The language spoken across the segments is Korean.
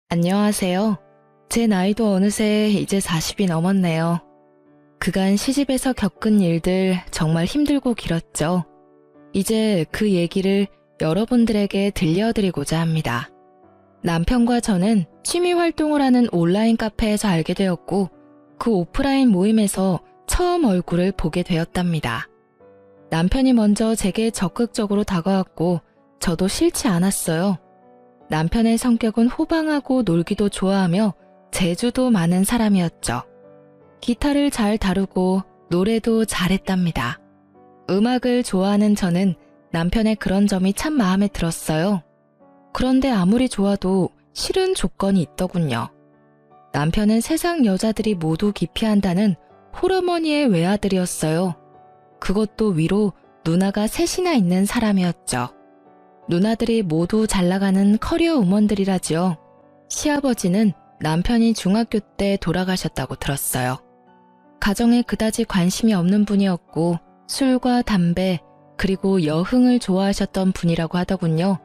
안녕하세요. 제 나이도 어느새 이제 40이 넘었네요. 그간 시집에서 겪은 일들 정말 힘들고 길었죠. 이제 그 얘기를 여러분들에게 들려드리고자 합니다. 남편과 저는 취미 활동을 하는 온라인 카페에서 알게 되었고 그 오프라인 모임에서 처음 얼굴을 보게 되었답니다. 남편이 먼저 제게 적극적으로 다가왔고 저도 싫지 않았어요. 남편의 성격은 호방하고 놀기도 좋아하며 재주도 많은 사람이었죠. 기타를 잘 다루고 노래도 잘했답니다. 음악을 좋아하는 저는 남편의 그런 점이 참 마음에 들었어요. 그런데 아무리 좋아도 싫은 조건이 있더군요. 남편은 세상 여자들이 모두 기피한다는 홀어머니의 외아들이었어요. 그것도 위로 누나가 셋이나 있는 사람이었죠. 누나들이 모두 잘나가는 커리어 우먼들이라지요. 시아버지는 남편이 중학교 때 돌아가셨다고 들었어요. 가정에 그다지 관심이 없는 분이었고 술과 담배 그리고 여흥을 좋아하셨던 분이라고 하더군요.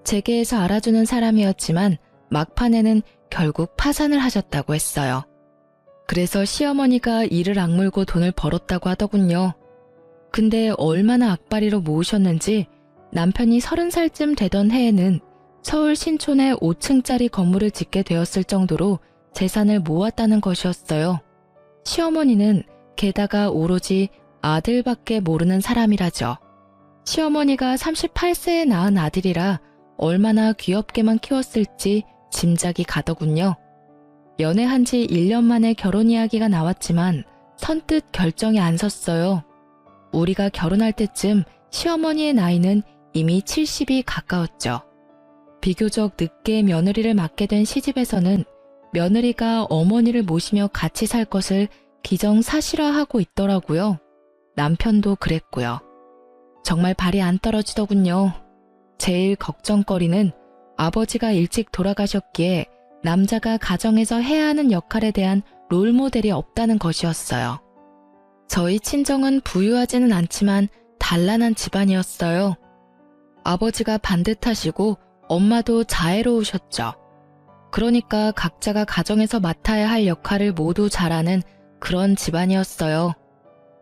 재계에서 알아주는 사람이었지만 막판에는 결국 파산을 하셨다고 했어요. 그래서 시어머니가 이를 악물고 돈을 벌었다고 하더군요. 근데 얼마나 악바리로 모으셨는지 남편이 30살쯤 되던 해에는 서울 신촌에 5층짜리 건물을 짓게 되었을 정도로 재산을 모았다는 것이었어요. 시어머니는 게다가 오로지 아들밖에 모르는 사람이라죠. 시어머니가 38세에 낳은 아들이라 얼마나 귀엽게만 키웠을지 짐작이 가더군요. 연애한 지 1년 만에 결혼 이야기가 나왔지만 선뜻 결정이 안 섰어요. 우리가 결혼할 때쯤 시어머니의 나이는 이미 70이 가까웠죠. 비교적 늦게 며느리를 맡게 된 시집에서는 며느리가 어머니를 모시며 같이 살 것을 기정사실화하고 있더라고요. 남편도 그랬고요. 정말 발이 안 떨어지더군요. 제일 걱정거리는 아버지가 일찍 돌아가셨기에 남자가 가정에서 해야 하는 역할에 대한 롤모델이 없다는 것이었어요. 저희 친정은 부유하지는 않지만 단란한 집안이었어요. 아버지가 반듯하시고 엄마도 자애로우셨죠. 그러니까 각자가 가정에서 맡아야 할 역할을 모두 잘하는 그런 집안이었어요.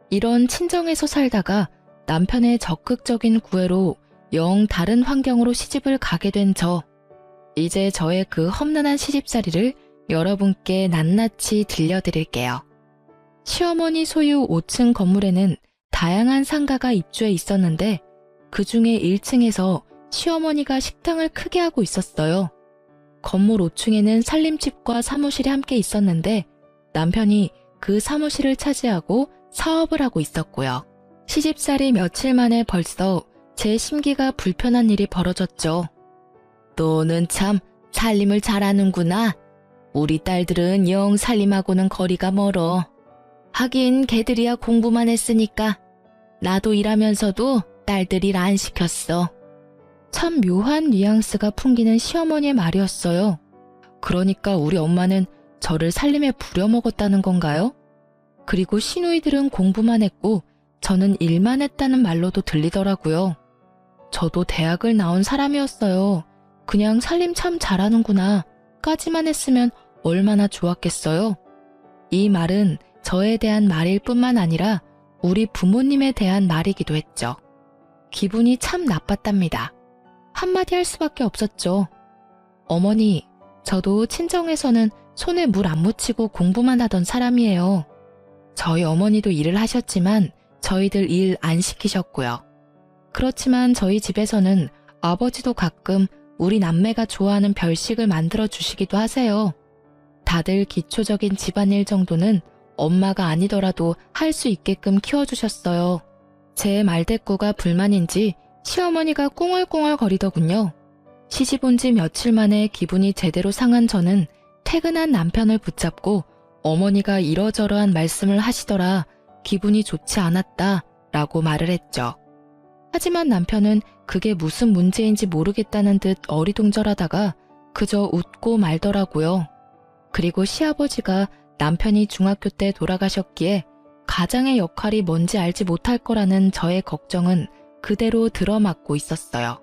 이런 친정에서 살다가 남편의 적극적인 구애로 영 다른 환경으로 시집을 가게 된 저. 이제 저의 그 험난한 시집살이를 여러분께 낱낱이 들려드릴게요. 시어머니 소유 5층 건물에는 다양한 상가가 입주해 있었는데 그 중에 1층에서 시어머니가 식당을 크게 하고 있었어요. 건물 5층에는 살림집과 사무실이 함께 있었는데 남편이 그 사무실을 차지하고 사업을 하고 있었고요. 시집살이 며칠 만에 벌써 제 심기가 불편한 일이 벌어졌죠. 너는 참 살림을 잘하는구나. 우리 딸들은 영 살림하고는 거리가 멀어. 하긴 걔들이야 공부만 했으니까. 나도 일하면서도 딸들 일 안 시켰어. 참 묘한 뉘앙스가 풍기는 시어머니의 말이었어요. 그러니까 우리 엄마는 저를 살림에 부려먹었다는 건가요? 그리고 시누이들은 공부만 했고 저는 일만 했다는 말로도 들리더라고요. 저도 대학을 나온 사람이었어요. 그냥 살림 참 잘하는구나 까지만 했으면 얼마나 좋았겠어요. 이 말은 저에 대한 말일 뿐만 아니라 우리 부모님에 대한 말이기도 했죠. 기분이 참 나빴답니다. 한마디 할 수밖에 없었죠. 어머니, 저도 친정에서는 손에 물 안 묻히고 공부만 하던 사람이에요. 저희 어머니도 일을 하셨지만 저희들 일 안 시키셨고요. 그렇지만 저희 집에서는 아버지도 가끔 우리 남매가 좋아하는 별식을 만들어 주시기도 하세요. 다들 기초적인 집안일 정도는 엄마가 아니더라도 할 수 있게끔 키워주셨어요. 제 말대꾸가 불만인지 시어머니가 꿍얼꿍얼 거리더군요. 시집 온 지 며칠 만에 기분이 제대로 상한 저는 퇴근한 남편을 붙잡고 어머니가 이러저러한 말씀을 하시더라 기분이 좋지 않았다 라고 말을 했죠. 하지만 남편은 그게 무슨 문제인지 모르겠다는 듯 어리둥절하다가 그저 웃고 말더라고요. 그리고 시아버지가 남편이 중학교 때 돌아가셨기에 가장의 역할이 뭔지 알지 못할 거라는 저의 걱정은 그대로 들어맞고 있었어요.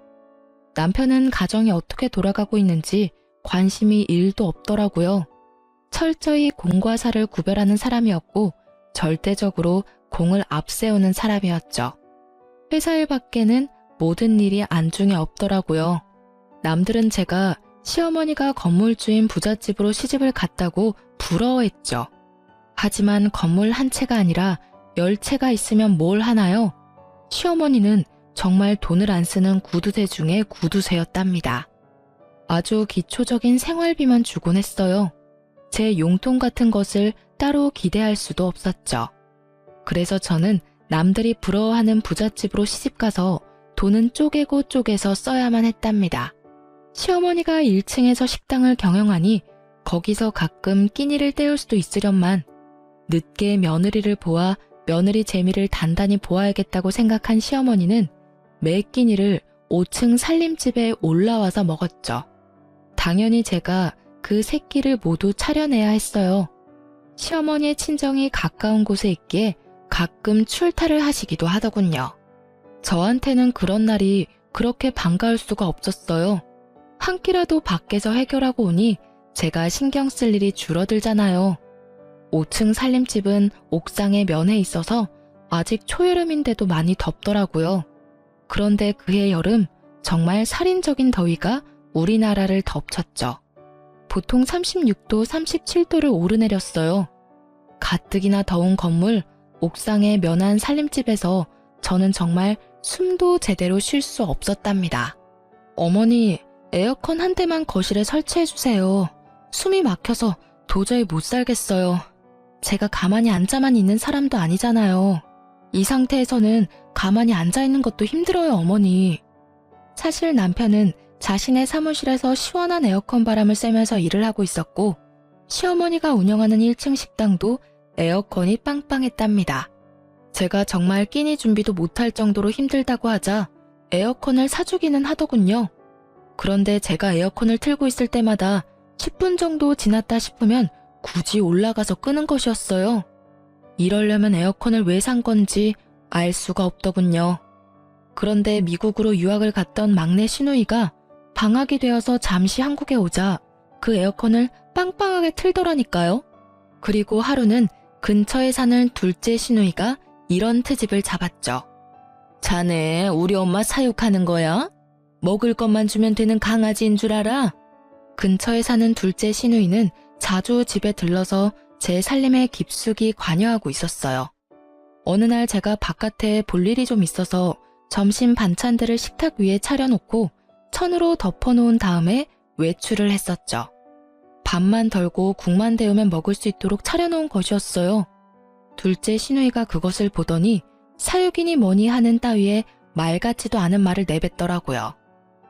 남편은 가정이 어떻게 돌아가고 있는지 관심이 1도 없더라고요. 철저히 공과 사를 구별하는 사람이었고 절대적으로 공을 앞세우는 사람이었죠. 회사 일 밖에는 모든 일이 안중에 없더라고요. 남들은 제가 시어머니가 건물주인 부잣집으로 시집을 갔다고 부러워했죠. 하지만 건물 한 채가 아니라 10채가 있으면 뭘 하나요? 시어머니는 정말 돈을 안 쓰는 구두쇠 중에 구두쇠였답니다. 아주 기초적인 생활비만 주곤 했어요. 제 용돈 같은 것을 따로 기대할 수도 없었죠. 그래서 저는 남들이 부러워하는 부잣집으로 시집가서 돈은 쪼개고 쪼개서 써야만 했답니다. 시어머니가 1층에서 식당을 경영하니 거기서 가끔 끼니를 때울 수도 있으련만 늦게 며느리를 보아 며느리 재미를 단단히 보아야겠다고 생각한 시어머니는 매 끼니를 5층 살림집에 올라와서 먹었죠. 당연히 제가 그 세 끼를 모두 차려내야 했어요. 시어머니의 친정이 가까운 곳에 있기에 가끔 출타를 하시기도 하더군요. 저한테는 그런 날이 그렇게 반가울 수가 없었어요. 한 끼라도 밖에서 해결하고 오니 제가 신경 쓸 일이 줄어들잖아요. 5층 살림집은 옥상에 면해 있어서 아직 초여름인데도 많이 덥더라고요. 그런데 그해 여름 정말 살인적인 더위가 우리나라를 덮쳤죠. 보통 36도, 37도를 오르내렸어요. 가뜩이나 더운 건물, 옥상에 면한 살림집에서 저는 정말 숨도 제대로 쉴 수 없었답니다. 어머니, 에어컨 한 대만 거실에 설치해주세요. 숨이 막혀서 도저히 못 살겠어요. 제가 가만히 앉아만 있는 사람도 아니잖아요. 이 상태에서는 가만히 앉아있는 것도 힘들어요, 어머니. 사실 남편은 자신의 사무실에서 시원한 에어컨 바람을 쐬면서 일을 하고 있었고 시어머니가 운영하는 1층 식당도 에어컨이 빵빵했답니다. 제가 정말 끼니 준비도 못할 정도로 힘들다고 하자 에어컨을 사주기는 하더군요. 그런데 제가 에어컨을 틀고 있을 때마다 10분 정도 지났다 싶으면 굳이 올라가서 끄는 것이었어요. 이러려면 에어컨을 왜 산 건지 알 수가 없더군요. 그런데 미국으로 유학을 갔던 막내 시누이가 방학이 되어서 잠시 한국에 오자 그 에어컨을 빵빵하게 틀더라니까요. 그리고 하루는 근처에 사는 둘째 시누이가 이런 트집을 잡았죠. 자네 우리 엄마 사육하는 거야? 먹을 것만 주면 되는 강아지인 줄 알아? 근처에 사는 둘째 시누이는 자주 집에 들러서 제 살림에 깊숙이 관여하고 있었어요. 어느 날 제가 바깥에 볼 일이 좀 있어서 점심 반찬들을 식탁 위에 차려놓고 천으로 덮어놓은 다음에 외출을 했었죠. 밥만 덜고 국만 데우면 먹을 수 있도록 차려놓은 것이었어요. 둘째 시누이가 그것을 보더니 사육이니 뭐니 하는 따위에 말 같지도 않은 말을 내뱉더라고요.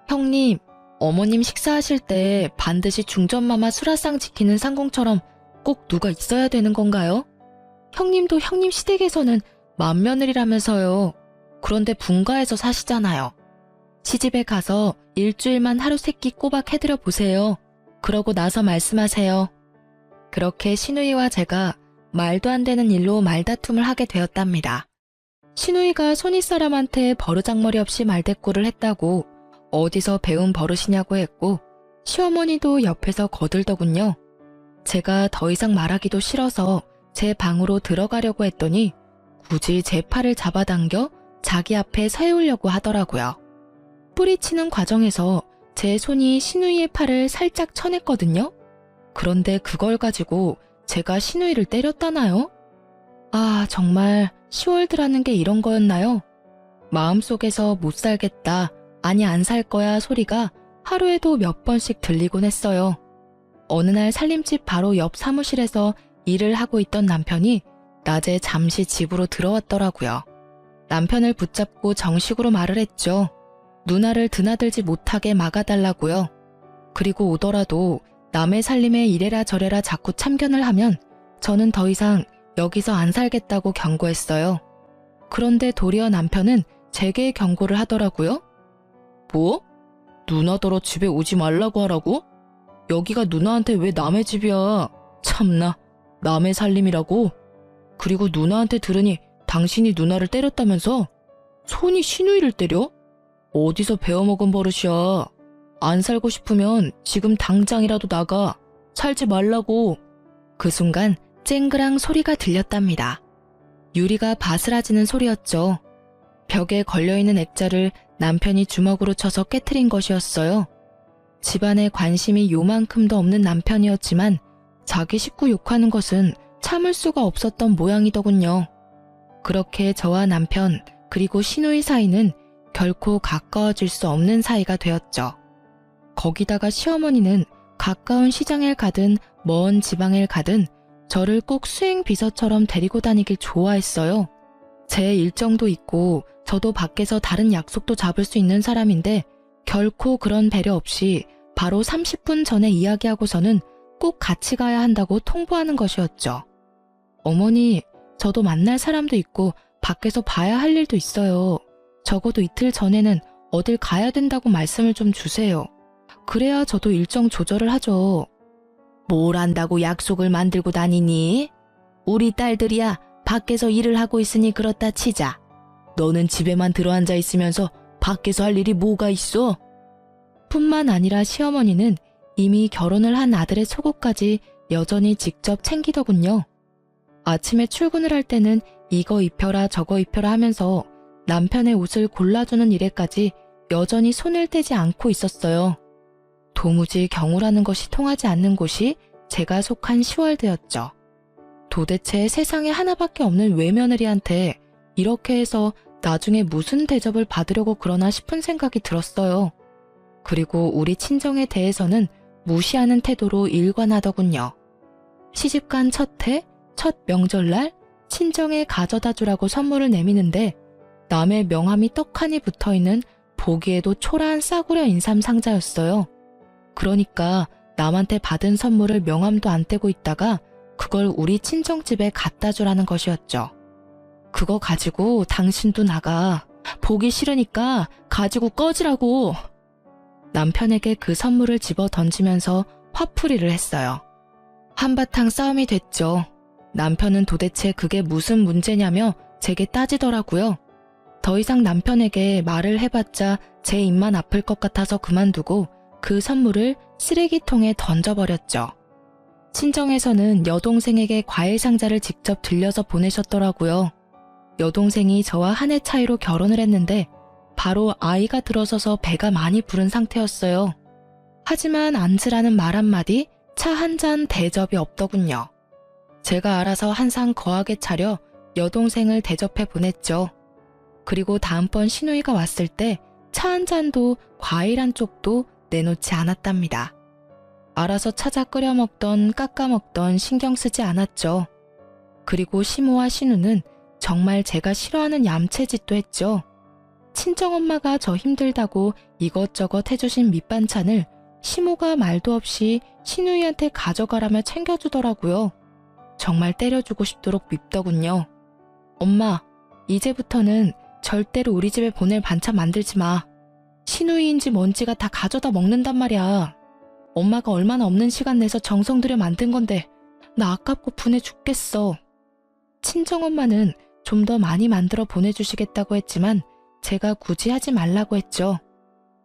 형님, 어머님 식사하실 때 반드시 중전마마 수라상 지키는 상공처럼 꼭 누가 있어야 되는 건가요? 형님도 형님 시댁에서는 맏며느리라면서요. 그런데 분가에서 사시잖아요. 시집에 가서 일주일만 하루 세끼 꼬박 해드려 보세요. 그러고 나서 말씀하세요. 그렇게 시누이와 제가 말도 안 되는 일로 말다툼을 하게 되었답니다. 시누이가 손윗사람한테 버르장머리 없이 말대꾸를 했다고 어디서 배운 버릇이냐고 했고 시어머니도 옆에서 거들더군요. 제가 더 이상 말하기도 싫어서 제 방으로 들어가려고 했더니 굳이 제 팔을 잡아당겨 자기 앞에 세우려고 하더라고요. 뿌리치는 과정에서 제 손이 시누이의 팔을 살짝 쳐냈거든요. 그런데 그걸 가지고 제가 시누이를 때렸다나요? 아, 정말 시월드라는 게 이런 거였나요? 마음속에서 못 살겠다, 아니 안 살 거야 소리가 하루에도 몇 번씩 들리곤 했어요. 어느 날 살림집 바로 옆 사무실에서 일을 하고 있던 남편이 낮에 잠시 집으로 들어왔더라고요. 남편을 붙잡고 정식으로 말을 했죠. 누나를 드나들지 못하게 막아달라고요. 그리고 오더라도 남의 살림에 이래라 저래라 자꾸 참견을 하면 저는 더 이상 여기서 안 살겠다고 경고했어요. 그런데 도리어 남편은 제게 경고를 하더라고요. 뭐? 누나더러 집에 오지 말라고 하라고? 여기가 누나한테 왜 남의 집이야? 참나, 남의 살림이라고? 그리고 누나한테 들으니 당신이 누나를 때렸다면서? 손이 시누이를 때려? 어디서 배워먹은 버릇이야? 안 살고 싶으면 지금 당장이라도 나가. 살지 말라고. 그 순간 쨍그랑 소리가 들렸답니다. 유리가 바스라지는 소리였죠. 벽에 걸려있는 액자를 남편이 주먹으로 쳐서 깨트린 것이었어요. 집안에 관심이 요만큼도 없는 남편이었지만 자기 식구 욕하는 것은 참을 수가 없었던 모양이더군요. 그렇게 저와 남편 그리고 시누이 사이는 결코 가까워질 수 없는 사이가 되었죠. 거기다가 시어머니는 가까운 시장에 가든 먼 지방에 가든 저를 꼭 수행 비서처럼 데리고 다니길 좋아했어요. 제 일정도 있고 저도 밖에서 다른 약속도 잡을 수 있는 사람인데 결코 그런 배려 없이 바로 30분 전에 이야기하고서는 꼭 같이 가야 한다고 통보하는 것이었죠. 어머니, 저도 만날 사람도 있고 밖에서 봐야 할 일도 있어요. 적어도 이틀 전에는 어딜 가야 된다고 말씀을 좀 주세요. 그래야 저도 일정 조절을 하죠. 뭘 안다고 약속을 만들고 다니니? 우리 딸들이야 밖에서 일을 하고 있으니 그렇다 치자. 너는 집에만 들어앉아 있으면서 밖에서 할 일이 뭐가 있어? 뿐만 아니라 시어머니는 이미 결혼을 한 아들의 속옷까지 여전히 직접 챙기더군요. 아침에 출근을 할 때는 이거 입혀라 저거 입혀라 하면서 남편의 옷을 골라주는 일에까지 여전히 손을 떼지 않고 있었어요. 도무지 경우라는 것이 통하지 않는 곳이 제가 속한 시월드였죠. 도대체 세상에 하나밖에 없는 외며느리한테 이렇게 해서 나중에 무슨 대접을 받으려고 그러나 싶은 생각이 들었어요. 그리고 우리 친정에 대해서는 무시하는 태도로 일관하더군요. 시집간 첫 해, 첫 명절날 친정에 가져다 주라고 선물을 내미는데 남의 명함이 떡하니 붙어있는 보기에도 초라한 싸구려 인삼 상자였어요. 그러니까 남한테 받은 선물을 명함도 안 떼고 있다가 그걸 우리 친정집에 갖다 주라는 것이었죠. 그거 가지고 당신도 나가. 보기 싫으니까 가지고 꺼지라고. 남편에게 그 선물을 집어 던지면서 화풀이를 했어요. 한바탕 싸움이 됐죠. 남편은 도대체 그게 무슨 문제냐며 제게 따지더라고요. 더 이상 남편에게 말을 해봤자 제 입만 아플 것 같아서 그만두고 그 선물을 쓰레기통에 던져버렸죠. 친정에서는 여동생에게 과일 상자를 직접 들려서 보내셨더라고요. 여동생이 저와 한 해 차이로 결혼을 했는데 바로 아이가 들어서서 배가 많이 부른 상태였어요. 하지만 앉으라는 말 한마디, 차 한 잔 대접이 없더군요. 제가 알아서 한 상 거하게 차려 여동생을 대접해 보냈죠. 그리고 다음번 시누이가 왔을 때 차 한 잔도 과일 한 쪽도 내놓지 않았답니다. 알아서 찾아 끓여 먹던 깎아 먹던 신경 쓰지 않았죠. 그리고 시모와 시누는 정말 제가 싫어하는 얌체짓도 했죠. 친정엄마가 저 힘들다고 이것저것 해주신 밑반찬을 시모가 말도 없이 시누이한테 가져가라며 챙겨주더라고요. 정말 때려주고 싶도록 밉더군요. 엄마, 이제부터는 절대로 우리 집에 보낼 반찬 만들지 마. 시누이인지 뭔지가 다 가져다 먹는단 말이야. 엄마가 얼마나 없는 시간 내서 정성 들여 만든 건데 나 아깝고 분해 죽겠어. 친정엄마는 좀 더 많이 만들어 보내주시겠다고 했지만 제가 굳이 하지 말라고 했죠.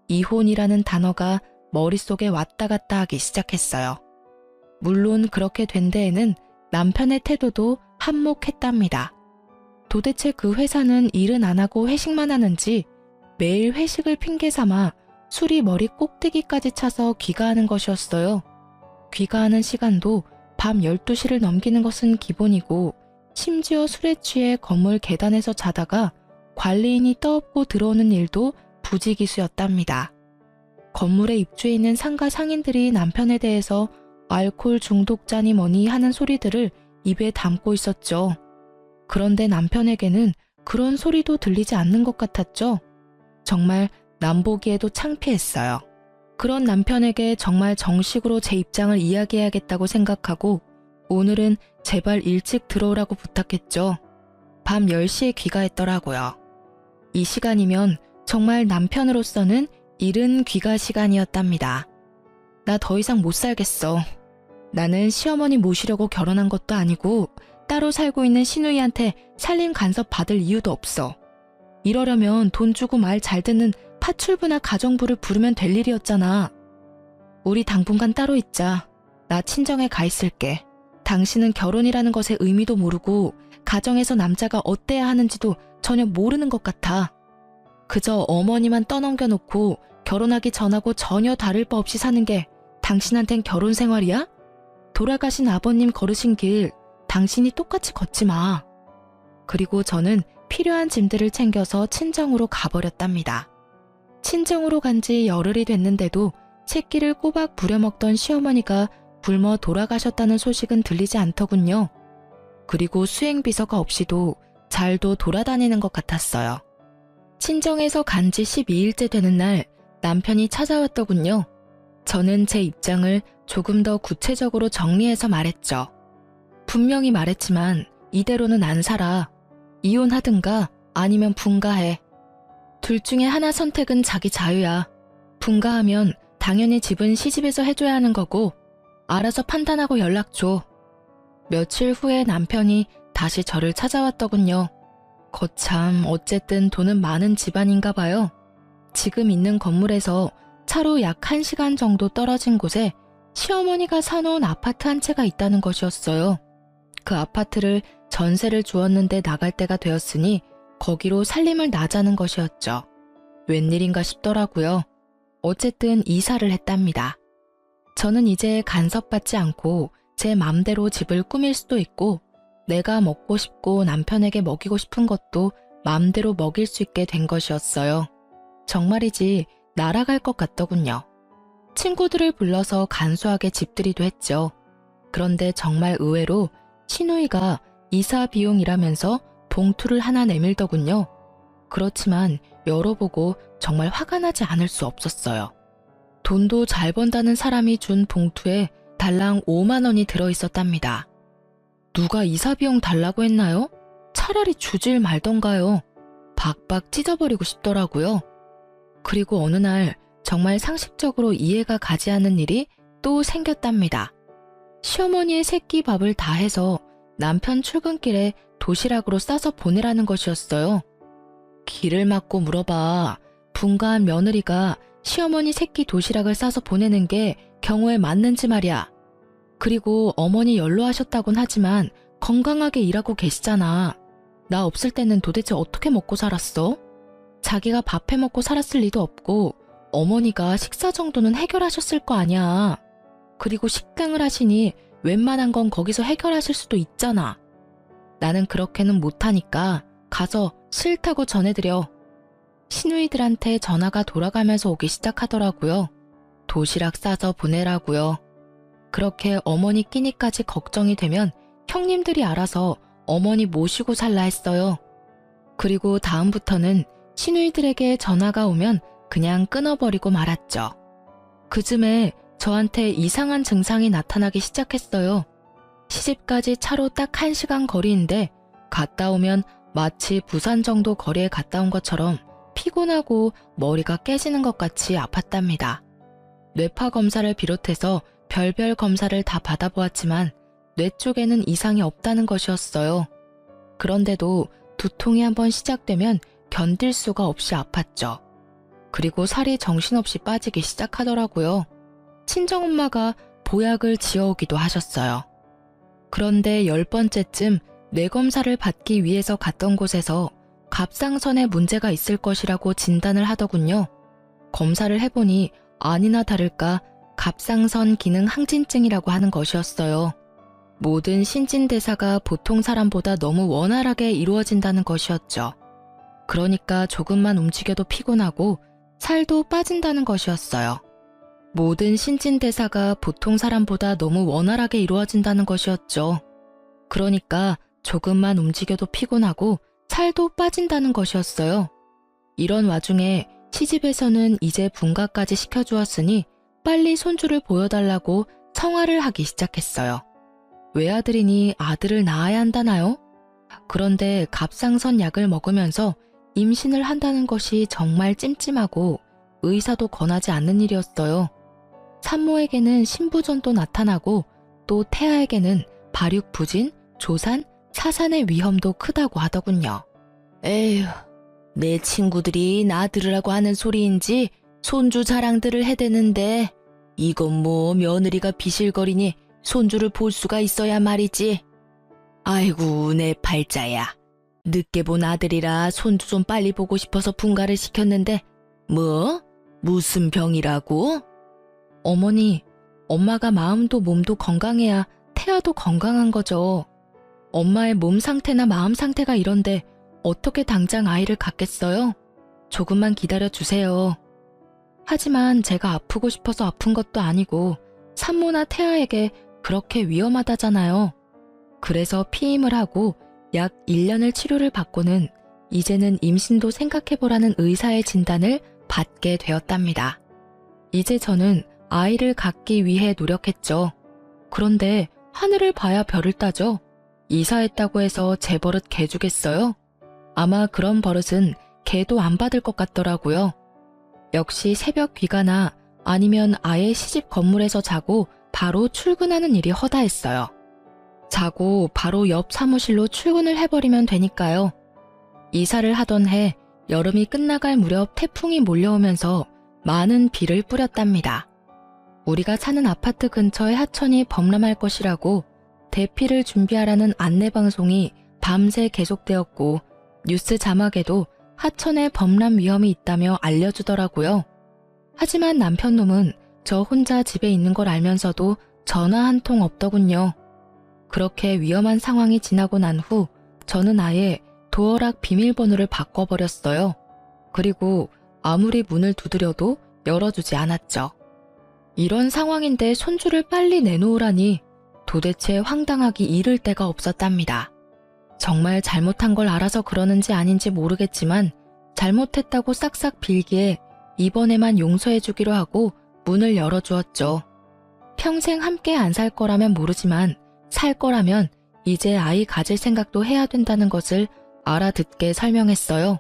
이혼이라는 단어가 머릿속에 왔다 갔다 하기 시작했어요. 물론 그렇게 된 데에는 남편의 태도도 한몫했답니다. 도대체 그 회사는 일은 안 하고 회식만 하는지 매일 회식을 핑계 삼아 술이 머리 꼭대기까지 차서 귀가하는 것이었어요. 귀가하는 시간도 밤 12시를 넘기는 것은 기본이고 심지어 술에 취해 건물 계단에서 자다가 관리인이 떠엎고 들어오는 일도 부지기수였답니다. 건물에 입주해 있는 상가 상인들이 남편에 대해서 알코올 중독자니 뭐니 하는 소리들을 입에 담고 있었죠. 그런데 남편에게는 그런 소리도 들리지 않는 것 같았죠. 정말 남 보기에도 창피했어요. 그런 남편에게 정말 정식으로 제 입장을 이야기해야겠다고 생각하고 오늘은 제발 일찍 들어오라고 부탁했죠. 밤 10시에 귀가했더라고요. 이 시간이면 정말 남편으로서는 이른 귀가 시간이었답니다. 나 더 이상 못 살겠어. 나는 시어머니 모시려고 결혼한 것도 아니고 따로 살고 있는 시누이한테 살림 간섭 받을 이유도 없어. 이러려면 돈 주고 말 잘 듣는 파출부나 가정부를 부르면 될 일이었잖아. 우리 당분간 따로 있자. 나 친정에 가 있을게. 당신은 결혼이라는 것의 의미도 모르고 가정에서 남자가 어때야 하는지도 전혀 모르는 것 같아. 그저 어머니만 떠넘겨놓고 결혼하기 전하고 전혀 다를 바 없이 사는 게 당신한텐 결혼 생활이야? 돌아가신 아버님 걸으신 길 당신이 똑같이 걷지 마. 그리고 저는 필요한 짐들을 챙겨서 친정으로 가버렸답니다. 친정으로 간 지 열흘이 됐는데도 새끼를 꼬박 부려먹던 시어머니가 굶어 돌아가셨다는 소식은 들리지 않더군요. 그리고 수행비서가 없이도 잘도 돌아다니는 것 같았어요. 친정에서 간 지 12일째 되는 날 남편이 찾아왔더군요. 저는 제 입장을 조금 더 구체적으로 정리해서 말했죠. 분명히 말했지만 이대로는 안 살아. 이혼하든가 아니면 분가해. 둘 중에 하나 선택은 자기 자유야. 분가하면 당연히 집은 시집에서 해줘야 하는 거고 알아서 판단하고 연락 줘. 며칠 후에 남편이 다시 저를 찾아왔더군요. 거참 어쨌든 돈은 많은 집안인가 봐요. 지금 있는 건물에서 차로 약 1시간 정도 떨어진 곳에 시어머니가 사놓은 아파트 한 채가 있다는 것이었어요. 그 아파트를 전세를 주었는데 나갈 때가 되었으니 거기로 살림을 나자는 것이었죠. 웬일인가 싶더라고요. 어쨌든 이사를 했답니다. 저는 이제 간섭받지 않고 제 맘대로 집을 꾸밀 수도 있고 내가 먹고 싶고 남편에게 먹이고 싶은 것도 맘대로 먹일 수 있게 된 것이었어요. 정말이지 날아갈 것 같더군요. 친구들을 불러서 간소하게 집들이도 했죠. 그런데 정말 의외로 시누이가 이사 비용이라면서 봉투를 하나 내밀더군요. 그렇지만 열어보고 정말 화가 나지 않을 수 없었어요. 돈도 잘 번다는 사람이 준 봉투에 달랑 5만 원이 들어있었답니다. 누가 이사 비용 달라고 했나요? 차라리 주질 말던가요. 박박 찢어버리고 싶더라고요. 그리고 어느 날 정말 상식적으로 이해가 가지 않는 일이 또 생겼답니다. 시어머니의 새끼 밥을 다 해서 남편 출근길에 도시락으로 싸서 보내라는 것이었어요. 길을 막고 물어봐. 분가한 며느리가 시어머니 새끼 도시락을 싸서 보내는 게 경우에 맞는지 말이야. 그리고 어머니 연로하셨다곤 하지만 건강하게 일하고 계시잖아. 나 없을 때는 도대체 어떻게 먹고 살았어? 자기가 밥 해먹고 살았을 리도 없고 어머니가 식사 정도는 해결하셨을 거 아니야. 그리고 식당을 하시니 웬만한 건 거기서 해결하실 수도 있잖아. 나는 그렇게는 못하니까 가서 싫다고 전해드려. 시누이들한테 전화가 돌아가면서 오기 시작하더라고요. 도시락 싸서 보내라고요. 그렇게 어머니 끼니까지 걱정이 되면 형님들이 알아서 어머니 모시고 살라 했어요. 그리고 다음부터는 시누이들에게 전화가 오면 그냥 끊어버리고 말았죠. 그쯤에 저한테 이상한 증상이 나타나기 시작했어요. 시집까지 차로 딱 1시간 거리인데 갔다 오면 마치 부산 정도 거리에 갔다 온 것처럼 피곤하고 머리가 깨지는 것 같이 아팠답니다. 뇌파 검사를 비롯해서 별별 검사를 다 받아보았지만 뇌 쪽에는 이상이 없다는 것이었어요. 그런데도 두통이 한번 시작되면 견딜 수가 없이 아팠죠. 그리고 살이 정신없이 빠지기 시작하더라고요. 친정엄마가 보약을 지어오기도 하셨어요. 그런데 10번째쯤 뇌검사를 받기 위해서 갔던 곳에서 갑상선에 문제가 있을 것이라고 진단을 하더군요. 검사를 해보니 아니나 다를까 갑상선 기능 항진증이라고 하는 것이었어요. 모든 신진대사가 보통 사람보다 너무 원활하게 이루어진다는 것이었죠. 그러니까 조금만 움직여도 피곤하고 살도 빠진다는 것이었어요. 모든 신진대사가 보통 사람보다 너무 원활하게 이루어진다는 것이었죠. 그러니까 조금만 움직여도 피곤하고 살도 빠진다는 것이었어요. 이런 와중에 시집에서는 이제 분가까지 시켜주었으니 빨리 손주를 보여달라고 성화를 하기 시작했어요. 외아들이니 아들을 낳아야 한다나요? 그런데 갑상선 약을 먹으면서 임신을 한다는 것이 정말 찜찜하고 의사도 권하지 않는 일이었어요. 산모에게는 신부전도 나타나고 또 태아에게는 발육부진, 조산, 사산의 위험도 크다고 하더군요. 에휴, 내 친구들이 나 들으라고 하는 소리인지 손주 자랑들을 해대는데 이건 뭐 며느리가 비실거리니 손주를 볼 수가 있어야 말이지. 아이고 내 팔자야. 늦게 본 아들이라 손주 좀 빨리 보고 싶어서 분가를 시켰는데 뭐? 무슨 병이라고? 어머니, 엄마가 마음도 몸도 건강해야 태아도 건강한 거죠. 엄마의 몸 상태나 마음 상태가 이런데 어떻게 당장 아이를 갖겠어요? 조금만 기다려 주세요. 하지만 제가 아프고 싶어서 아픈 것도 아니고 산모나 태아에게 그렇게 위험하다잖아요. 그래서 피임을 하고 약 1년을 치료를 받고는 이제는 임신도 생각해보라는 의사의 진단을 받게 되었답니다. 이제 저는 아이를 갖기 위해 노력했죠. 그런데 하늘을 봐야 별을 따죠. 이사했다고 해서 제 버릇 개 주겠어요? 아마 그런 버릇은 개도 안 받을 것 같더라고요. 역시 새벽 귀가나 아니면 아예 시집 건물에서 자고 바로 출근하는 일이 허다했어요. 자고 바로 옆 사무실로 출근을 해버리면 되니까요. 이사를 하던 해 여름이 끝나갈 무렵 태풍이 몰려오면서 많은 비를 뿌렸답니다. 우리가 사는 아파트 근처에 하천이 범람할 것이라고 대피를 준비하라는 안내방송이 밤새 계속되었고 뉴스 자막에도 하천에 범람 위험이 있다며 알려주더라고요. 하지만 남편놈은 저 혼자 집에 있는 걸 알면서도 전화 한 통 없더군요. 그렇게 위험한 상황이 지나고 난 후 저는 아예 도어락 비밀번호를 바꿔버렸어요. 그리고 아무리 문을 두드려도 열어주지 않았죠. 이런 상황인데 손주를 빨리 내놓으라니 도대체 황당하기 이를 데가 없었답니다. 정말 잘못한 걸 알아서 그러는지 아닌지 모르겠지만 잘못했다고 싹싹 빌기에 이번에만 용서해주기로 하고 문을 열어주었죠. 평생 함께 안 살 거라면 모르지만 살 거라면 이제 아이 가질 생각도 해야 된다는 것을 알아듣게 설명했어요.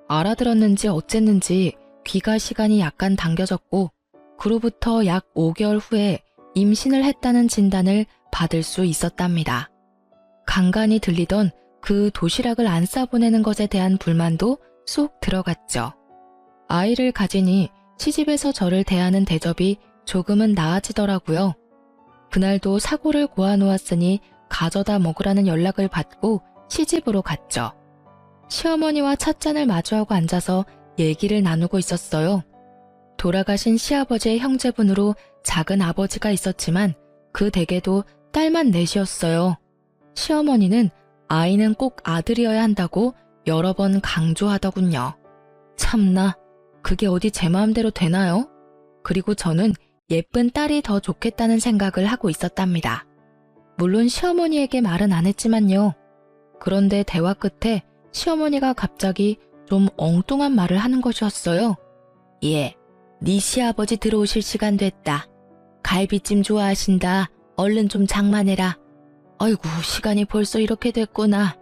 알아들었는지 어쨌는지 귀가 시간이 약간 당겨졌고 그로부터 약 5개월 후에 임신을 했다는 진단을 받을 수 있었답니다. 간간히 들리던 그 도시락을 안 싸보내는 것에 대한 불만도 쏙 들어갔죠. 아이를 가지니 시집에서 저를 대하는 대접이 조금은 나아지더라고요. 그날도 사고를 고아놓았으니 가져다 먹으라는 연락을 받고 시집으로 갔죠. 시어머니와 찻잔을 마주하고 앉아서 얘기를 나누고 있었어요. 돌아가신 시아버지의 형제분으로 작은 아버지가 있었지만 그 댁에도 딸만 넷이었어요. 시어머니는 아이는 꼭 아들이어야 한다고 여러 번 강조하더군요. 참나, 그게 어디 제 마음대로 되나요? 그리고 저는 예쁜 딸이 더 좋겠다는 생각을 하고 있었답니다. 물론 시어머니에게 말은 안 했지만요. 그런데 대화 끝에 시어머니가 갑자기 좀 엉뚱한 말을 하는 것이었어요. 예, 네 시아버지 들어오실 시간 됐다. 갈비찜 좋아하신다. 얼른 좀 장만해라. 아이고, 시간이 벌써 이렇게 됐구나.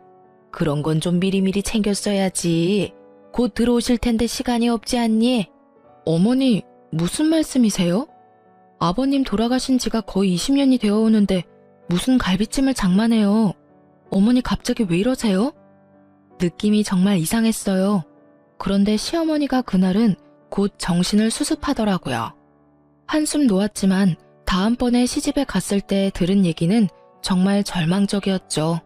그런 건 좀 미리미리 챙겼어야지. 곧 들어오실 텐데 시간이 없지 않니? 어머니, 무슨 말씀이세요? 아버님 돌아가신 지가 거의 20년이 되어 오는데 무슨 갈비찜을 장만해요. 어머니 갑자기 왜 이러세요? 느낌이 정말 이상했어요. 그런데 시어머니가 그날은 곧 정신을 수습하더라고요. 한숨 놓았지만 다음번에 시집에 갔을 때 들은 얘기는 정말 절망적이었죠.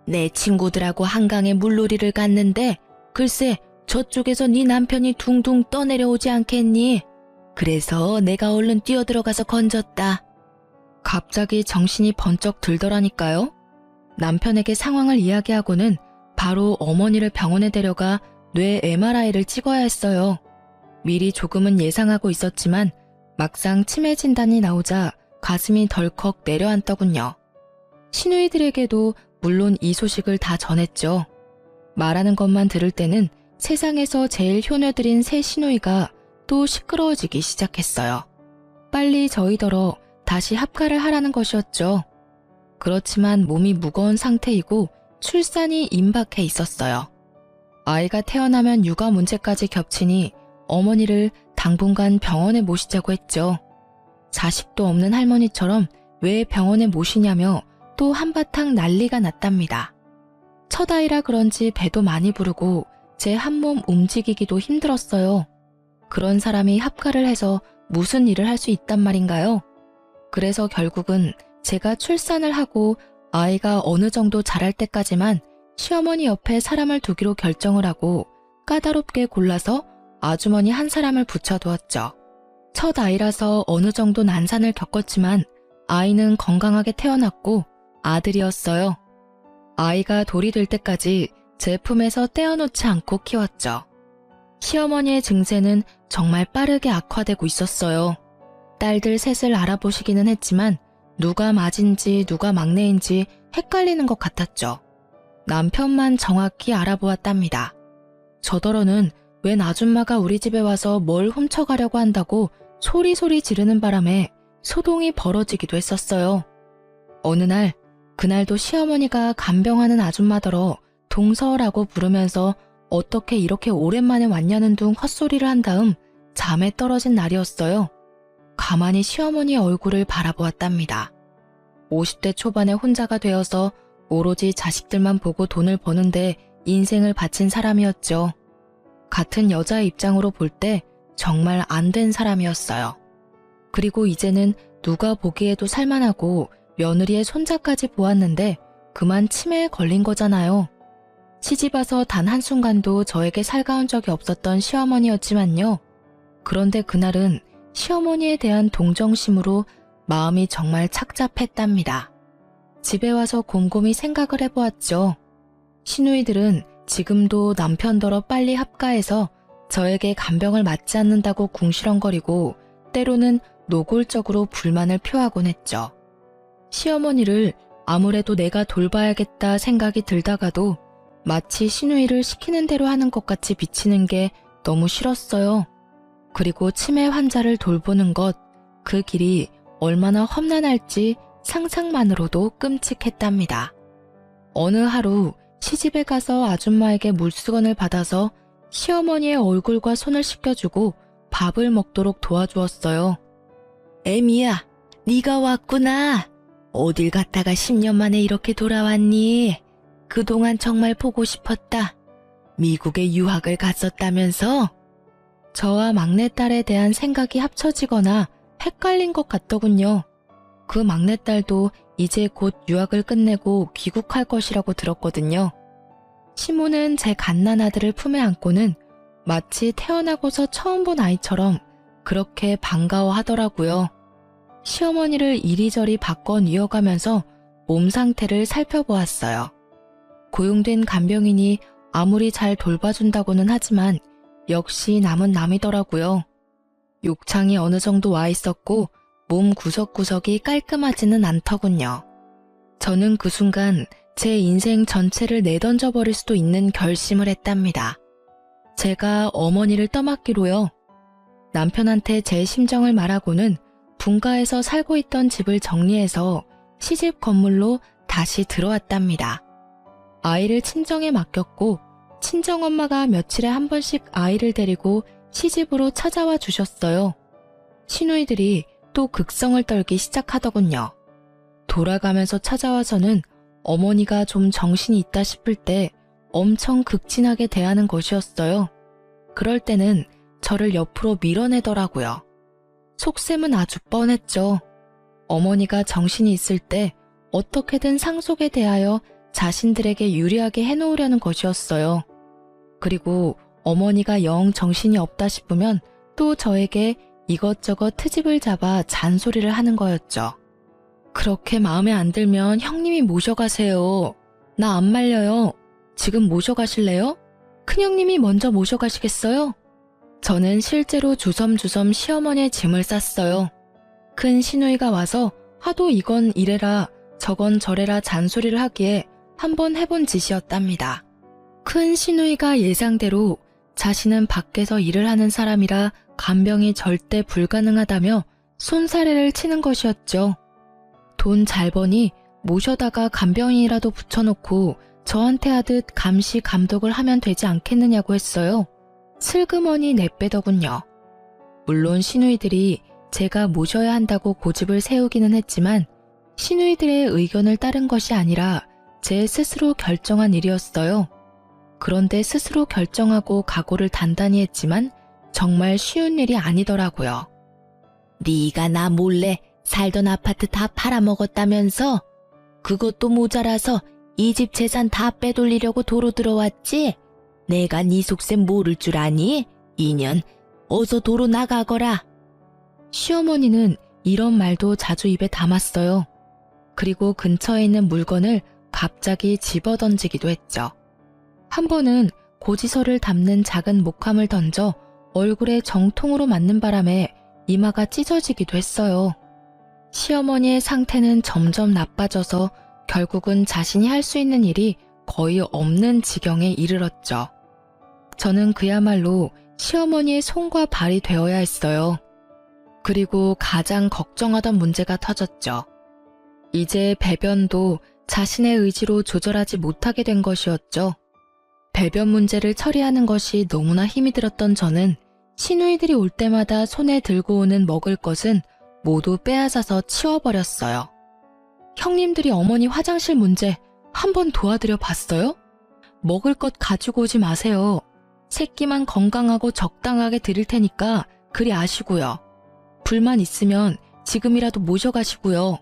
내 친구들하고 한강에 물놀이를 갔는데 글쎄 저쪽에서 네 남편이 둥둥 떠내려오지 않겠니? 그래서 내가 얼른 뛰어들어가서 건졌다. 갑자기 정신이 번쩍 들더라니까요. 남편에게 상황을 이야기하고는 바로 어머니를 병원에 데려가 뇌 MRI를 찍어야 했어요. 미리 조금은 예상하고 있었지만 막상 치매 진단이 나오자 가슴이 덜컥 내려앉더군요. 시누이들에게도 물론 이 소식을 다 전했죠. 말하는 것만 들을 때는 세상에서 제일 효녀들인 새 시누이가 또 시끄러워지기 시작했어요. 빨리 저희더러 다시 합가를 하라는 것이었죠. 그렇지만 몸이 무거운 상태이고 출산이 임박해 있었어요. 아이가 태어나면 육아 문제까지 겹치니 어머니를 당분간 병원에 모시자고 했죠. 자식도 없는 할머니처럼 왜 병원에 모시냐며 또 한바탕 난리가 났답니다. 첫 아이라 그런지 배도 많이 부르고 제 한 몸 움직이기도 힘들었어요. 그런 사람이 합가를 해서 무슨 일을 할 수 있단 말인가요? 그래서 결국은 제가 출산을 하고 아이가 어느 정도 자랄 때까지만 시어머니 옆에 사람을 두기로 결정을 하고 까다롭게 골라서 아주머니 한 사람을 붙여두었죠. 첫 아이라서 어느 정도 난산을 겪었지만 아이는 건강하게 태어났고 아들이었어요. 아이가 돌이 될 때까지 제 품에서 떼어놓지 않고 키웠죠. 시어머니의 증세는 정말 빠르게 악화되고 있었어요. 딸들 셋을 알아보시기는 했지만 누가 맏인지 누가 막내인지 헷갈리는 것 같았죠. 남편만 정확히 알아보았답니다. 저더러는 웬 아줌마가 우리 집에 와서 뭘 훔쳐가려고 한다고 소리소리 지르는 바람에 소동이 벌어지기도 했었어요. 어느 날, 그날도 시어머니가 간병하는 아줌마더러 동서라고 부르면서 어떻게 이렇게 오랜만에 왔냐는 둥 헛소리를 한 다음 잠에 떨어진 날이었어요. 가만히 시어머니의 얼굴을 바라보았답니다. 50대 초반에 혼자가 되어서 오로지 자식들만 보고 돈을 버는데 인생을 바친 사람이었죠. 같은 여자의 입장으로 볼 때 정말 안 된 사람이었어요. 그리고 이제는 누가 보기에도 살만하고 며느리의 손자까지 보았는데 그만 치매에 걸린 거잖아요. 시집와서 단 한순간도 저에게 살가운 적이 없었던 시어머니였지만요. 그런데 그날은 시어머니에 대한 동정심으로 마음이 정말 착잡했답니다. 집에 와서 곰곰이 생각을 해보았죠. 시누이들은 지금도 남편더러 빨리 합가해서 저에게 간병을 맞지 않는다고 궁시렁거리고 때로는 노골적으로 불만을 표하곤 했죠. 시어머니를 아무래도 내가 돌봐야겠다 생각이 들다가도 마치 시누이를 시키는 대로 하는 것 같이 비치는 게 너무 싫었어요. 그리고 치매 환자를 돌보는 것, 그 길이 얼마나 험난할지 상상만으로도 끔찍했답니다. 어느 하루 시집에 가서 아줌마에게 물수건을 받아서 시어머니의 얼굴과 손을 씻겨주고 밥을 먹도록 도와주었어요. 애미야, 네가 왔구나. 어딜 갔다가 10년 만에 이렇게 돌아왔니? 그동안 정말 보고 싶었다. 미국에 유학을 갔었다면서? 저와 막내딸에 대한 생각이 합쳐지거나 헷갈린 것 같더군요. 그 막내딸도 이제 곧 유학을 끝내고 귀국할 것이라고 들었거든요. 시모는 제 갓난아들을 품에 안고는 마치 태어나고서 처음 본 아이처럼 그렇게 반가워하더라고요. 시어머니를 이리저리 바꿔 뉘어가면서 몸 상태를 살펴보았어요. 고용된 간병인이 아무리 잘 돌봐준다고는 하지만 역시 남은 남이더라고요. 욕창이 어느 정도 와 있었고 몸 구석구석이 깔끔하지는 않더군요. 저는 그 순간 제 인생 전체를 내던져 버릴 수도 있는 결심을 했답니다. 제가 어머니를 떠맡기로요. 남편한테 제 심정을 말하고는 분가에서 살고 있던 집을 정리해서 시집 건물로 다시 들어왔답니다. 아이를 친정에 맡겼고 친정엄마가 며칠에 한 번씩 아이를 데리고 시집으로 찾아와 주셨어요. 시누이들이 또 극성을 떨기 시작하더군요. 돌아가면서 찾아와서는 어머니가 좀 정신이 있다 싶을 때 엄청 극진하게 대하는 것이었어요. 그럴 때는 저를 옆으로 밀어내더라고요. 속셈은 아주 뻔했죠. 어머니가 정신이 있을 때 어떻게든 상속에 대하여 자신들에게 유리하게 해놓으려는 것이었어요. 그리고 어머니가 영 정신이 없다 싶으면 또 저에게 이것저것 트집을 잡아 잔소리를 하는 거였죠. 그렇게 마음에 안 들면 형님이 모셔가세요. 나 안 말려요. 지금 모셔가실래요? 큰형님이 먼저 모셔가시겠어요? 저는 실제로 주섬주섬 시어머니의 짐을 쌌어요. 큰 시누이가 와서 하도 이건 이래라 저건 저래라 잔소리를 하기에 한번 해본 짓이었답니다. 큰 시누이가 예상대로 자신은 밖에서 일을 하는 사람이라 간병이 절대 불가능하다며 손사래를 치는 것이었죠. 돈 잘 버니 모셔다가 간병인이라도 붙여놓고 저한테 하듯 감시 감독을 하면 되지 않겠느냐고 했어요. 슬그머니 내빼더군요. 물론 시누이들이 제가 모셔야 한다고 고집을 세우기는 했지만 시누이들의 의견을 따른 것이 아니라 제 스스로 결정한 일이었어요. 그런데 스스로 결정하고 각오를 단단히 했지만 정말 쉬운 일이 아니더라고요. 네가 나 몰래 살던 아파트 다 팔아먹었다면서? 그것도 모자라서 이 집 재산 다 빼돌리려고 도로 들어왔지? 내가 네 속셈 모를 줄 아니? 인연, 어서 도로 나가거라. 시어머니는 이런 말도 자주 입에 담았어요. 그리고 근처에 있는 물건을 갑자기 집어던지기도 했죠. 한 번은 고지서를 담는 작은 목함을 던져 얼굴에 정통으로 맞는 바람에 이마가 찢어지기도 했어요. 시어머니의 상태는 점점 나빠져서 결국은 자신이 할 수 있는 일이 거의 없는 지경에 이르렀죠. 저는 그야말로 시어머니의 손과 발이 되어야 했어요. 그리고 가장 걱정하던 문제가 터졌죠. 이제 배변도 자신의 의지로 조절하지 못하게 된 것이었죠. 배변 문제를 처리하는 것이 너무나 힘이 들었던 저는 시누이들이 올 때마다 손에 들고 오는 먹을 것은 모두 빼앗아서 치워버렸어요. 형님들이 어머니 화장실 문제 한번 도와드려 봤어요? 먹을 것 가지고 오지 마세요. 새끼만 건강하고 적당하게 드릴 테니까 그리 아시고요. 불만 있으면 지금이라도 모셔가시고요.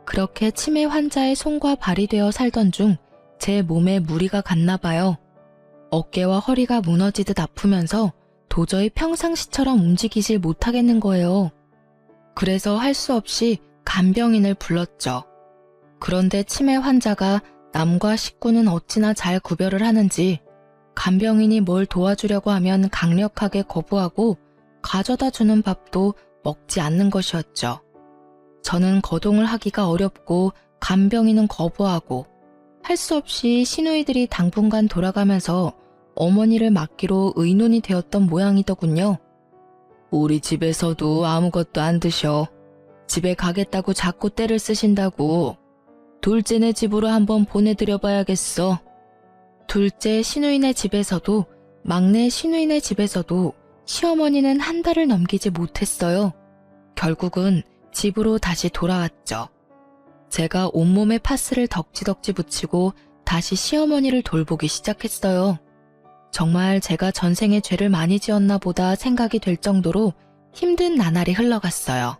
그렇게 치매 환자의 손과 발이 되어 살던 중 제 몸에 무리가 갔나 봐요. 어깨와 허리가 무너지듯 아프면서 도저히 평상시처럼 움직이질 못하겠는 거예요. 그래서 할 수 없이 간병인을 불렀죠. 그런데 치매 환자가 남과 식구는 어찌나 잘 구별을 하는지 간병인이 뭘 도와주려고 하면 강력하게 거부하고 가져다 주는 밥도 먹지 않는 것이었죠. 저는 거동을 하기가 어렵고 간병인은 거부하고 할 수 없이 시누이들이 당분간 돌아가면서 어머니를 맡기로 의논이 되었던 모양이더군요. 우리 집에서도 아무것도 안 드셔. 집에 가겠다고 자꾸 떼를 쓰신다고. 둘째네 집으로 한번 보내드려 봐야겠어. 둘째 시누이네 집에서도 막내 시누이네 집에서도 시어머니는 한 달을 넘기지 못했어요. 결국은 집으로 다시 돌아왔죠. 제가 온몸에 파스를 덕지덕지 붙이고 다시 시어머니를 돌보기 시작했어요. 정말 제가 전생에 죄를 많이 지었나 보다 생각이 될 정도로 힘든 나날이 흘러갔어요.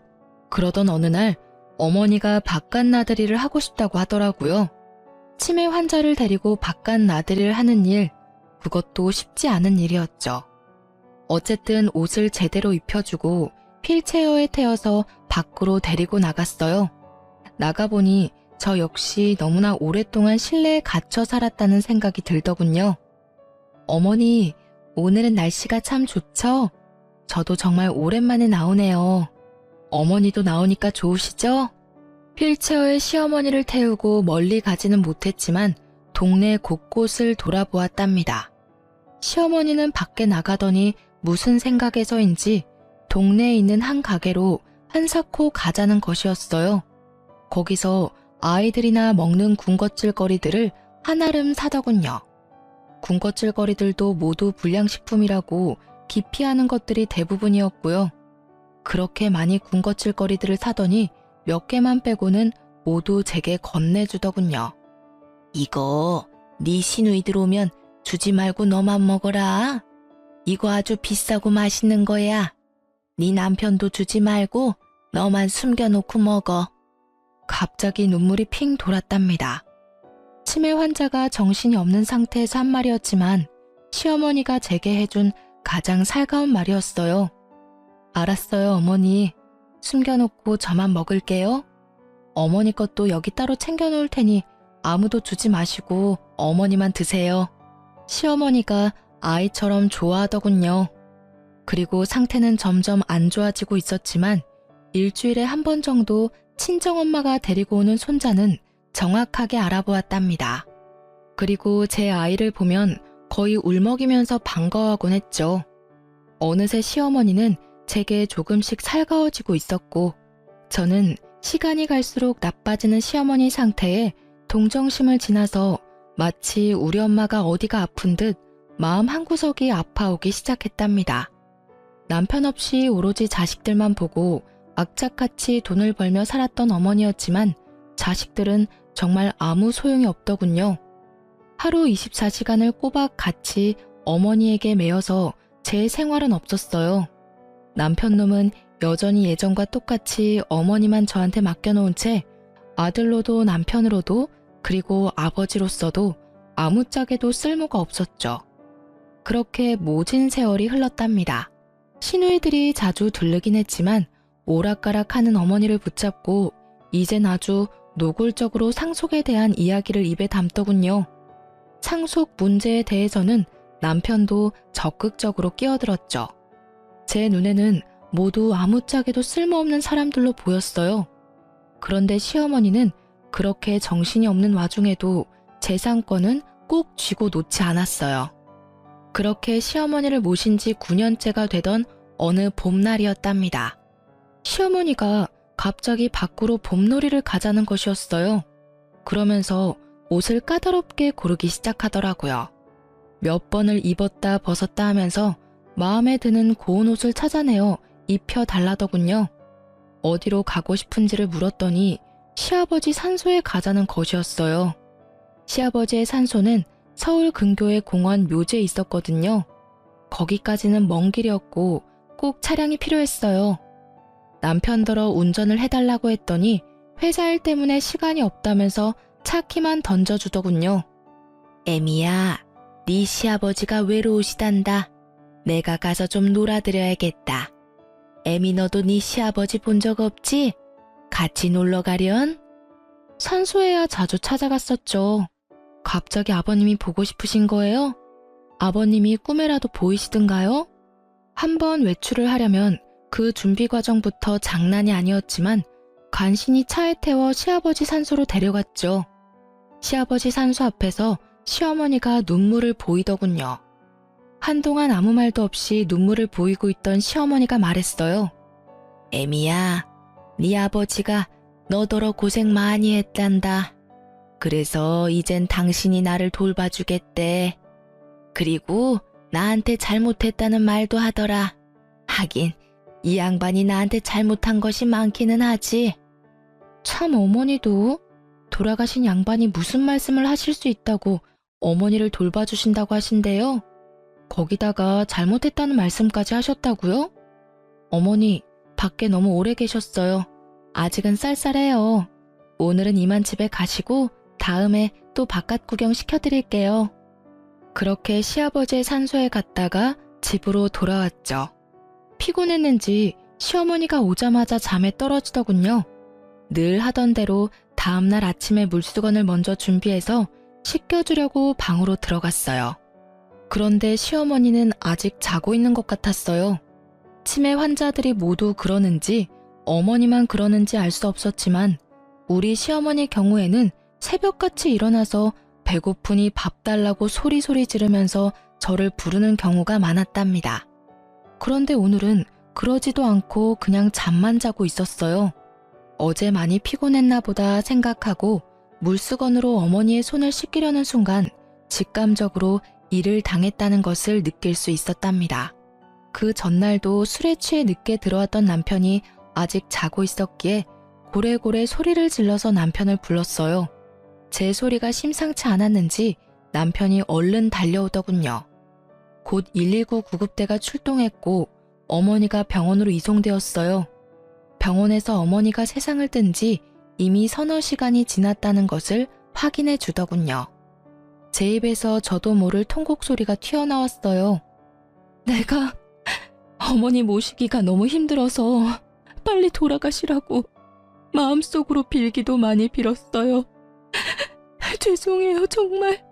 그러던 어느 날 어머니가 바깥 나들이를 하고 싶다고 하더라고요. 치매 환자를 데리고 바깥 나들이를 하는 일, 그것도 쉽지 않은 일이었죠. 어쨌든 옷을 제대로 입혀주고 휠체어에 태워서 밖으로 데리고 나갔어요. 나가보니 저 역시 너무나 오랫동안 실내에 갇혀 살았다는 생각이 들더군요. 어머니, 오늘은 날씨가 참 좋죠? 저도 정말 오랜만에 나오네요. 어머니도 나오니까 좋으시죠? 휠체어에 시어머니를 태우고 멀리 가지는 못했지만 동네 곳곳을 돌아보았답니다. 시어머니는 밖에 나가더니 무슨 생각에서인지 동네에 있는 한 가게로 한사코 가자는 것이었어요. 거기서 아이들이나 먹는 군것질거리들을 한아름 사더군요. 군것질거리들도 모두 불량식품이라고 기피하는 것들이 대부분이었고요. 그렇게 많이 군것질거리들을 사더니 몇 개만 빼고는 모두 제게 건네주더군요. 이거 네 시누이들 오면 주지 말고 너만 먹어라. 이거 아주 비싸고 맛있는 거야. 네 남편도 주지 말고 너만 숨겨놓고 먹어. 갑자기 눈물이 핑 돌았답니다. 치매 환자가 정신이 없는 상태에서 한 말이었지만 시어머니가 제게 해준 가장 살가운 말이었어요. 알았어요, 어머니. 숨겨놓고 저만 먹을게요. 어머니 것도 여기 따로 챙겨놓을 테니 아무도 주지 마시고 어머니만 드세요. 시어머니가 아이처럼 좋아하더군요. 그리고 상태는 점점 안 좋아지고 있었지만 일주일에 한 번 정도 친정엄마가 데리고 오는 손자는 정확하게 알아보았답니다. 그리고 제 아이를 보면 거의 울먹이면서 반가워하곤 했죠. 어느새 시어머니는 제게 조금씩 살가워지고 있었고 저는 시간이 갈수록 나빠지는 시어머니 상태에 동정심을 지나서 마치 우리 엄마가 어디가 아픈 듯 마음 한구석이 아파오기 시작했답니다. 남편 없이 오로지 자식들만 보고 악착같이 돈을 벌며 살았던 어머니였지만 자식들은 정말 아무 소용이 없더군요. 하루 24시간을 꼬박 같이 어머니에게 매여서 제 생활은 없었어요. 남편놈은 여전히 예전과 똑같이 어머니만 저한테 맡겨놓은 채 아들로도 남편으로도 그리고 아버지로서도 아무짝에도 쓸모가 없었죠. 그렇게 모진 세월이 흘렀답니다. 시누이들이 자주 들르긴 했지만 오락가락하는 어머니를 붙잡고 이젠 아주 노골적으로 상속에 대한 이야기를 입에 담더군요. 상속 문제에 대해서는 남편도 적극적으로 끼어들었죠. 제 눈에는 모두 아무짝에도 쓸모없는 사람들로 보였어요. 그런데 시어머니는 그렇게 정신이 없는 와중에도 재산권은 꼭 쥐고 놓지 않았어요. 그렇게 시어머니를 모신 지 9년째가 되던 어느 봄날이었답니다. 시어머니가 갑자기 밖으로 봄놀이를 가자는 것이었어요. 그러면서 옷을 까다롭게 고르기 시작하더라고요. 몇 번을 입었다 벗었다 하면서 마음에 드는 고운 옷을 찾아내어 입혀달라더군요. 어디로 가고 싶은지를 물었더니 시아버지 산소에 가자는 것이었어요. 시아버지의 산소는 서울 근교의 공원 묘지에 있었거든요. 거기까지는 먼 길이었고 꼭 차량이 필요했어요. 남편더러 운전을 해달라고 했더니 회사 일 때문에 시간이 없다면서 차 키만 던져주더군요. 애미야, 네 시아버지가 외로우시단다. 내가 가서 좀 놀아드려야겠다. 애미 너도 네 시아버지 본 적 없지? 같이 놀러 가련? 산소에야 자주 찾아갔었죠. 갑자기 아버님이 보고 싶으신 거예요? 아버님이 꿈에라도 보이시던가요? 한번 외출을 하려면 그 준비 과정부터 장난이 아니었지만 간신히 차에 태워 시아버지 산소로 데려갔죠. 시아버지 산소 앞에서 시어머니가 눈물을 보이더군요. 한동안 아무 말도 없이 눈물을 보이고 있던 시어머니가 말했어요. 애미야, 네 아버지가 너더러 고생 많이 했단다. 그래서 이젠 당신이 나를 돌봐주겠대. 그리고 나한테 잘못했다는 말도 하더라. 하긴 이 양반이 나한테 잘못한 것이 많기는 하지. 참 어머니도 돌아가신 양반이 무슨 말씀을 하실 수 있다고 어머니를 돌봐주신다고 하신대요. 거기다가 잘못했다는 말씀까지 하셨다고요? 어머니, 밖에 너무 오래 계셨어요. 아직은 쌀쌀해요. 오늘은 이만 집에 가시고 다음에 또 바깥 구경 시켜드릴게요. 그렇게 시아버지의 산소에 갔다가 집으로 돌아왔죠. 피곤했는지 시어머니가 오자마자 잠에 떨어지더군요. 늘 하던 대로 다음날 아침에 물수건을 먼저 준비해서 씻겨주려고 방으로 들어갔어요. 그런데 시어머니는 아직 자고 있는 것 같았어요. 치매 환자들이 모두 그러는지 어머니만 그러는지 알 수 없었지만 우리 시어머니 경우에는 새벽같이 일어나서 배고프니 밥 달라고 소리소리 지르면서 저를 부르는 경우가 많았답니다. 그런데 오늘은 그러지도 않고 그냥 잠만 자고 있었어요. 어제 많이 피곤했나 보다 생각하고 물수건으로 어머니의 손을 씻기려는 순간 직감적으로 일을 당했다는 것을 느낄 수 있었답니다. 그 전날도 술에 취해 늦게 들어왔던 남편이 아직 자고 있었기에 고래고래 소리를 질러서 남편을 불렀어요. 제 소리가 심상치 않았는지 남편이 얼른 달려오더군요. 곧 119 구급대가 출동했고 어머니가 병원으로 이송되었어요. 병원에서 어머니가 세상을 뜬 지 이미 서너 시간이 지났다는 것을 확인해 주더군요. 제 입에서 저도 모를 통곡 소리가 튀어나왔어요. 내가 어머니 모시기가 너무 힘들어서 빨리 돌아가시라고 마음속으로 빌기도 많이 빌었어요. 죄송해요, 정말.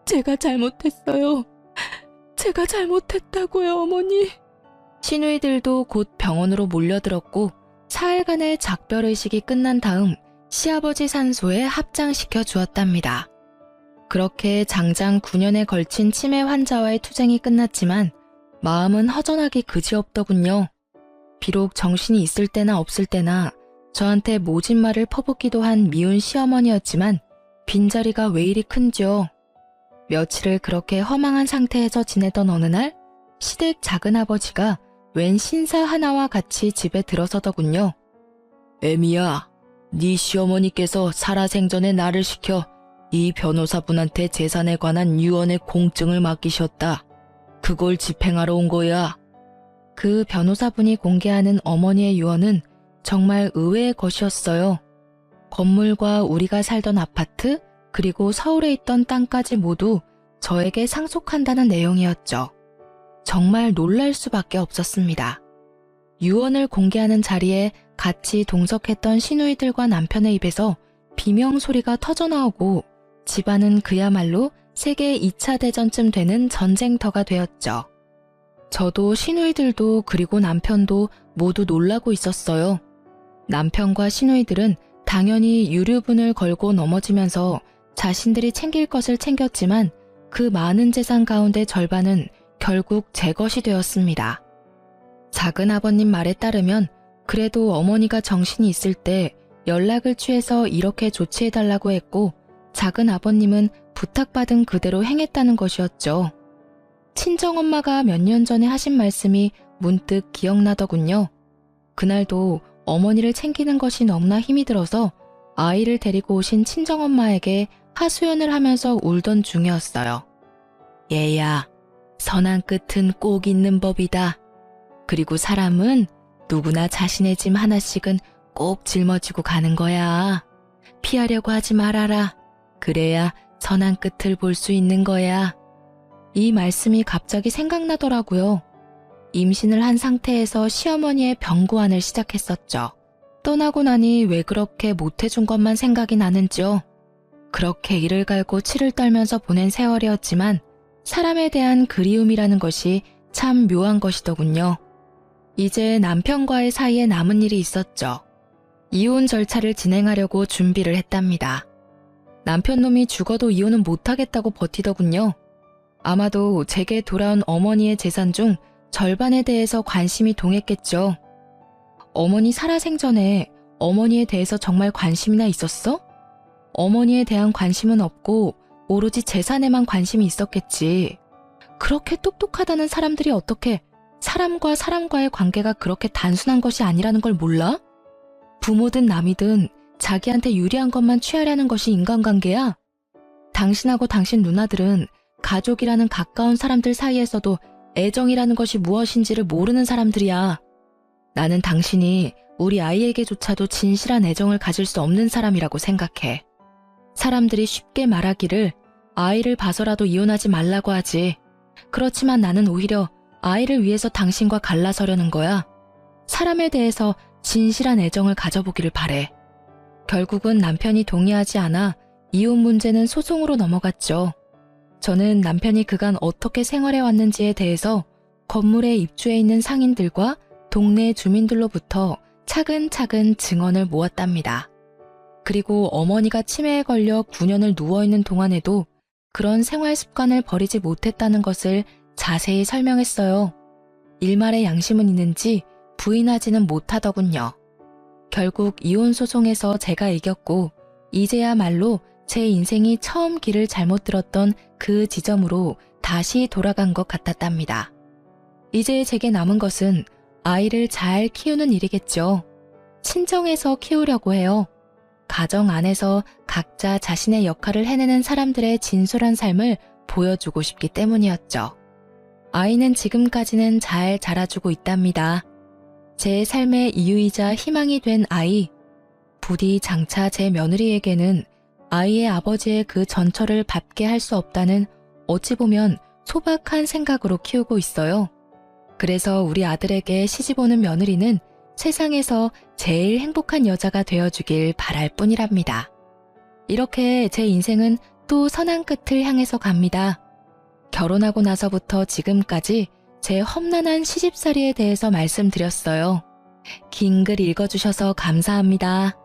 제가 잘못했어요. 제가 잘못했다고요, 어머니. 시누이들도 곧 병원으로 몰려들었고 사흘간의 작별의식이 끝난 다음 시아버지 산소에 합장시켜 주었답니다. 그렇게 장장 9년에 걸친 치매 환자와의 투쟁이 끝났지만 마음은 허전하기 그지없더군요. 비록 정신이 있을 때나 없을 때나 저한테 모진 말을 퍼붓기도 한 미운 시어머니였지만 빈자리가 왜 이리 큰지요. 며칠을 그렇게 허망한 상태에서 지내던 어느 날 시댁 작은아버지가 웬 신사 하나와 같이 집에 들어서더군요. 애미야, 네 시어머니께서 살아생전에 나를 시켜 이 변호사분한테 재산에 관한 유언의 공증을 맡기셨다. 그걸 집행하러 온 거야. 그 변호사분이 공개하는 어머니의 유언은 정말 의외의 것이었어요. 건물과 우리가 살던 아파트, 그리고 서울에 있던 땅까지 모두 저에게 상속한다는 내용이었죠. 정말 놀랄 수밖에 없었습니다. 유언을 공개하는 자리에 같이 동석했던 시누이들과 남편의 입에서 비명 소리가 터져나오고 집안은 그야말로 세계 2차 대전쯤 되는 전쟁터가 되었죠. 저도 시누이들도 그리고 남편도 모두 놀라고 있었어요. 남편과 시누이들은 당연히 유류분을 걸고 넘어지면서 자신들이 챙길 것을 챙겼지만 그 많은 재산 가운데 절반은 결국 제 것이 되었습니다. 작은 아버님 말에 따르면 그래도 어머니가 정신이 있을 때 연락을 취해서 이렇게 조치해달라고 했고 작은 아버님은 부탁받은 그대로 행했다는 것이었죠. 친정엄마가 몇 년 전에 하신 말씀이 문득 기억나더군요. 그날도 어머니를 챙기는 것이 너무나 힘이 들어서 아이를 데리고 오신 친정엄마에게 하소연을 하면서 울던 중이었어요. 얘야, 선한 끝은 꼭 있는 법이다. 그리고 사람은 누구나 자신의 짐 하나씩은 꼭 짊어지고 가는 거야. 피하려고 하지 말아라. 그래야 선한 끝을 볼 수 있는 거야. 이 말씀이 갑자기 생각나더라고요. 임신을 한 상태에서 시어머니의 병구안을 시작했었죠. 떠나고 나니 왜 그렇게 못해준 것만 생각이 나는지요. 그렇게 이를 갈고 치를 떨면서 보낸 세월이었지만 사람에 대한 그리움이라는 것이 참 묘한 것이더군요. 이제 남편과의 사이에 남은 일이 있었죠. 이혼 절차를 진행하려고 준비를 했답니다. 남편 놈이 죽어도 이혼은 못하겠다고 버티더군요. 아마도 제게 돌아온 어머니의 재산 중 절반에 대해서 관심이 동했겠죠. 어머니 살아생전에 어머니에 대해서 정말 관심이나 있었어? 어머니에 대한 관심은 없고 오로지 재산에만 관심이 있었겠지. 그렇게 똑똑하다는 사람들이 어떻게 사람과 사람과의 관계가 그렇게 단순한 것이 아니라는 걸 몰라? 부모든 남이든 자기한테 유리한 것만 취하려는 것이 인간관계야? 당신하고 당신 누나들은 가족이라는 가까운 사람들 사이에서도 애정이라는 것이 무엇인지를 모르는 사람들이야. 나는 당신이 우리 아이에게조차도 진실한 애정을 가질 수 없는 사람이라고 생각해. 사람들이 쉽게 말하기를 아이를 봐서라도 이혼하지 말라고 하지. 그렇지만 나는 오히려 아이를 위해서 당신과 갈라서려는 거야. 사람에 대해서 진실한 애정을 가져보기를 바래. 결국은 남편이 동의하지 않아 이혼 문제는 소송으로 넘어갔죠. 저는 남편이 그간 어떻게 생활해왔는지에 대해서 건물에 입주해 있는 상인들과 동네 주민들로부터 차근차근 증언을 모았답니다. 그리고 어머니가 치매에 걸려 9년을 누워있는 동안에도 그런 생활 습관을 버리지 못했다는 것을 자세히 설명했어요. 일말의 양심은 있는지 부인하지는 못하더군요. 결국 이혼 소송에서 제가 이겼고 이제야말로 제 인생이 처음 길을 잘못 들었던 그 지점으로 다시 돌아간 것 같았답니다. 이제 제게 남은 것은 아이를 잘 키우는 일이겠죠. 친정에서 키우려고 해요. 가정 안에서 각자 자신의 역할을 해내는 사람들의 진솔한 삶을 보여주고 싶기 때문이었죠. 아이는 지금까지는 잘 자라주고 있답니다. 제 삶의 이유이자 희망이 된 아이. 부디 장차 제 며느리에게는 아이의 아버지의 그 전처를 밟게 할 수 없다는 어찌 보면 소박한 생각으로 키우고 있어요. 그래서 우리 아들에게 시집 오는 며느리는 세상에서 제일 행복한 여자가 되어주길 바랄 뿐이랍니다. 이렇게 제 인생은 또 선한 끝을 향해서 갑니다. 결혼하고 나서부터 지금까지 제 험난한 시집살이에 대해서 말씀드렸어요. 긴 글 읽어주셔서 감사합니다.